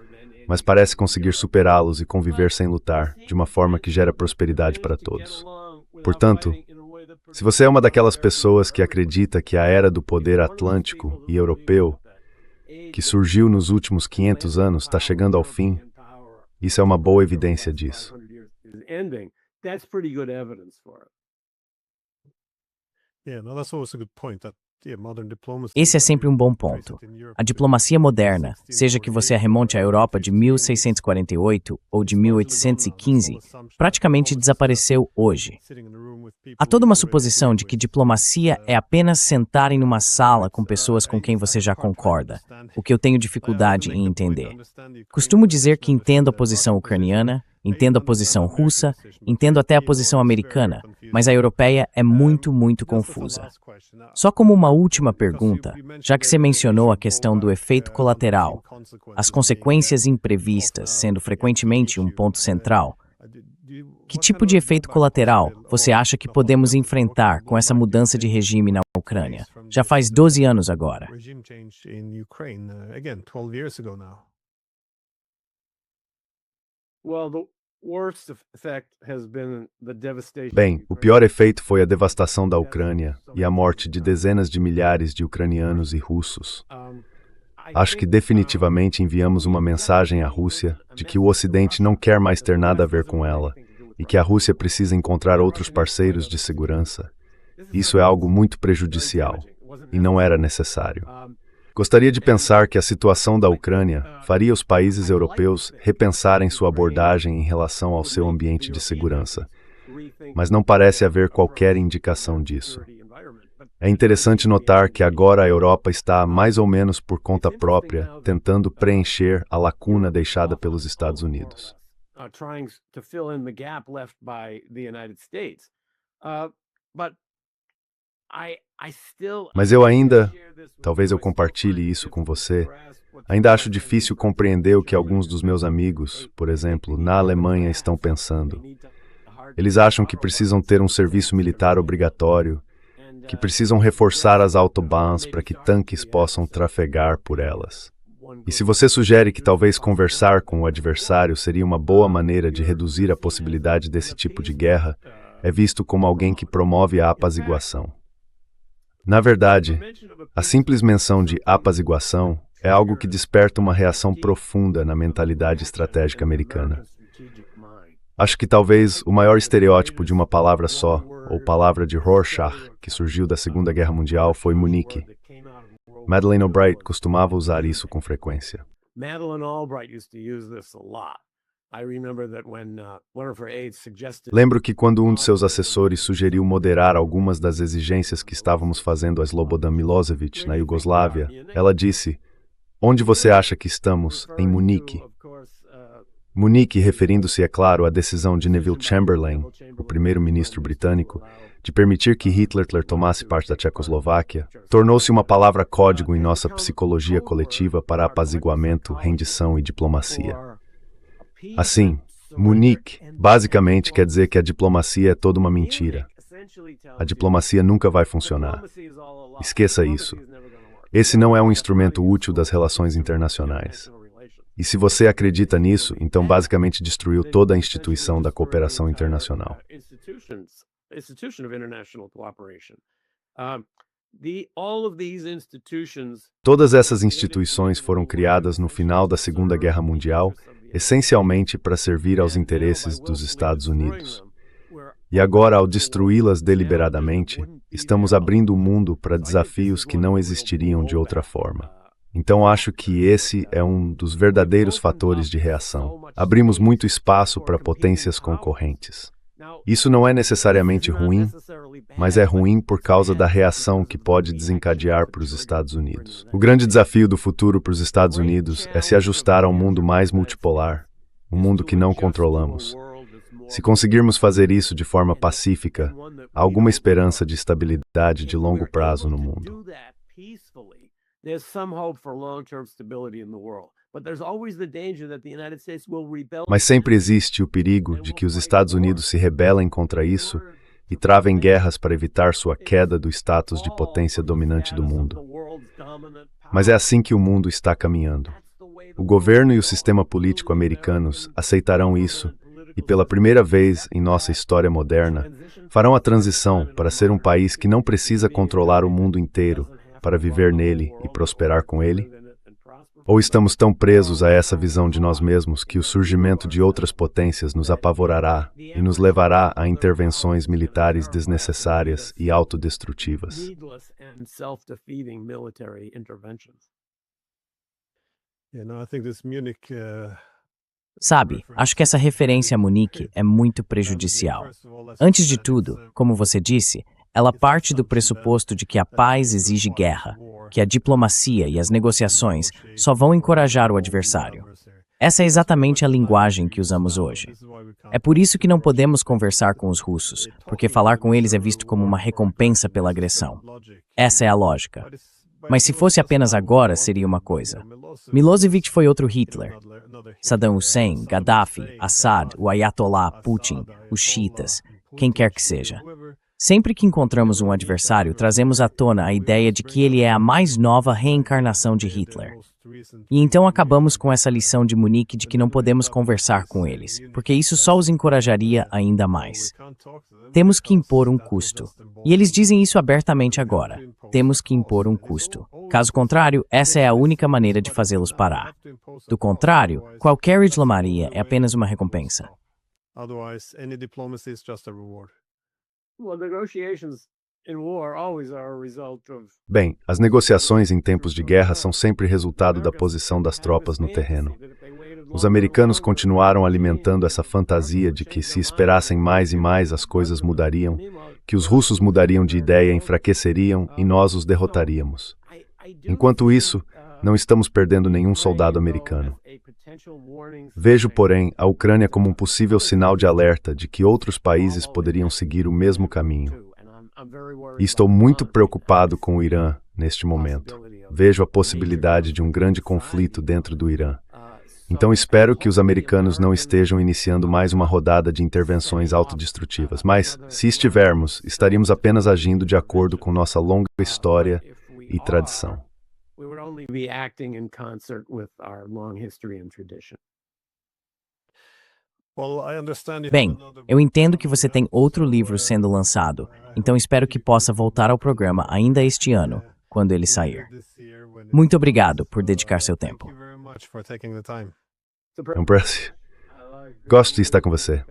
mas parece conseguir superá-los e conviver sem lutar, de uma forma que gera prosperidade para todos. Portanto, se você é uma daquelas pessoas que acredita que a era do poder atlântico e europeu, que surgiu nos últimos 500 anos, está chegando ao fim, isso é uma boa evidência disso. Esse é sempre um bom ponto. A diplomacia moderna, seja que você a remonte à Europa de 1648 ou de 1815, praticamente desapareceu hoje. Há toda uma suposição de que diplomacia é apenas sentar em uma sala com pessoas com quem você já concorda, o que eu tenho dificuldade em entender. Costumo dizer que entendo a posição ucraniana, entendo a posição russa, entendo até a posição americana, mas a europeia é muito confusa. Só como uma última pergunta, já que você mencionou a questão do efeito colateral, as consequências imprevistas sendo frequentemente um ponto central, que tipo de efeito colateral você acha que podemos enfrentar com essa mudança de regime na Ucrânia? Já faz 12 anos agora. Bem, o pior efeito foi a devastação da Ucrânia e a morte de dezenas de milhares de ucranianos e russos. Acho que definitivamente enviamos uma mensagem à Rússia de que o Ocidente não quer mais ter nada a ver com ela e que a Rússia precisa encontrar outros parceiros de segurança. Isso é algo muito prejudicial e não era necessário. Gostaria de pensar que a situação da Ucrânia faria os países europeus repensarem sua abordagem em relação ao seu ambiente de segurança, mas não parece haver qualquer indicação disso. É interessante notar que agora a Europa está, mais ou menos por conta própria, tentando preencher a lacuna deixada pelos Estados Unidos. Mas eu ainda, talvez eu compartilhe isso com você, ainda acho difícil compreender o que alguns dos meus amigos, por exemplo, na Alemanha, estão pensando. Eles acham que precisam ter um serviço militar obrigatório, que precisam reforçar as autobahns para que tanques possam trafegar por elas. E se você sugere que talvez conversar com o adversário seria uma boa maneira de reduzir a possibilidade desse tipo de guerra, é visto como alguém que promove a apaziguação. Na verdade, a simples menção de apaziguação é algo que desperta uma reação profunda na mentalidade estratégica americana. Acho que talvez o maior estereótipo de uma palavra só, ou palavra de Rorschach, que surgiu da Segunda Guerra Mundial, foi Munique. Madeleine Albright costumava usar isso com frequência. Lembro que quando um de seus assessores sugeriu moderar algumas das exigências que estávamos fazendo a Slobodan Milosevic na Iugoslávia, ela disse: "Onde você acha que estamos? Em Munique." Munique, referindo-se, é claro, à decisão de Neville Chamberlain, o primeiro-ministro britânico, de permitir que Hitler tomasse parte da Tchecoslováquia, tornou-se uma palavra código em nossa psicologia coletiva para apaziguamento, rendição e diplomacia. Assim, Munique basicamente quer dizer que a diplomacia é toda uma mentira. A diplomacia nunca vai funcionar. Esqueça isso. Esse não é um instrumento útil das relações internacionais. E se você acredita nisso, então basicamente destruiu toda a instituição da cooperação internacional. Todas essas instituições foram criadas no final da Segunda Guerra Mundial, essencialmente para servir aos interesses dos Estados Unidos. E agora, ao destruí-las deliberadamente, estamos abrindo o mundo para desafios que não existiriam de outra forma. Então acho que esse é um dos verdadeiros fatores de reação. Abrimos muito espaço para potências concorrentes. Isso não é necessariamente ruim, mas é ruim por causa da reação que pode desencadear para os Estados Unidos. O grande desafio do futuro para os Estados Unidos é se ajustar a um mundo mais multipolar, um mundo que não controlamos. Se conseguirmos fazer isso de forma pacífica, há alguma esperança de estabilidade de longo prazo no mundo. There's some hope for long-term stability in the world. But there's always the danger that the United States will rebel. Mas sempre existe o perigo de que os Estados Unidos se rebelem contra isso e travem guerras para evitar sua queda do status de potência dominante do mundo. Mas é assim que o mundo está caminhando. O governo e o sistema político americanos aceitarão isso e, pela primeira vez em nossa história moderna, farão a transição para ser um país que não precisa controlar o mundo inteiro para viver nele e prosperar com ele? Ou estamos tão presos a essa visão de nós mesmos que o surgimento de outras potências nos apavorará e nos levará a intervenções militares desnecessárias e autodestrutivas? Sabe, acho que essa referência a Munique é muito prejudicial. Antes de tudo, como você disse, ela parte do pressuposto de que a paz exige guerra, que a diplomacia e as negociações só vão encorajar o adversário. Essa é exatamente a linguagem que usamos hoje. É por isso que não podemos conversar com os russos, porque falar com eles é visto como uma recompensa pela agressão. Essa é a lógica. Mas se fosse apenas agora, seria uma coisa. Milosevic foi outro Hitler. Saddam Hussein, Gaddafi, Assad, o Ayatollah, Putin, os chiitas, quem quer que seja. Sempre que encontramos um adversário, trazemos à tona a ideia de que ele é a mais nova reencarnação de Hitler. E então acabamos com essa lição de Munique de que não podemos conversar com eles, porque isso só os encorajaria ainda mais. Temos que impor um custo. E eles dizem isso abertamente agora. Temos que impor um custo. Caso contrário, essa é a única maneira de fazê-los parar. Do contrário, qualquer islamaria é apenas uma recompensa. Otherwise, any diplomacy is just a reward. Well, negotiations in war always are a result of Bem, as negociações em tempos de guerra são sempre resultado da posição das tropas no terreno. Os americanos continuaram alimentando essa fantasia de que, se esperassem mais e mais, as coisas mudariam, que os russos mudariam de ideia, enfraqueceriam e nós os derrotaríamos. Enquanto isso, não estamos perdendo nenhum soldado americano. Vejo, porém, a Ucrânia como um possível sinal de alerta de que outros países poderiam seguir o mesmo caminho. E estou muito preocupado com o Irã neste momento. Vejo a possibilidade de um grande conflito dentro do Irã. Então espero que os americanos não estejam iniciando mais uma rodada de intervenções autodestrutivas, mas, se estivermos, estaríamos apenas agindo de acordo com nossa longa história e tradição. we would only be acting in concert with our long history and tradition. Bem, eu entendo que você tem outro livro sendo lançado, então espero que possa voltar ao programa ainda este ano, quando ele sair. Muito obrigado por dedicar seu tempo. É um prazer. Gosto de estar com você.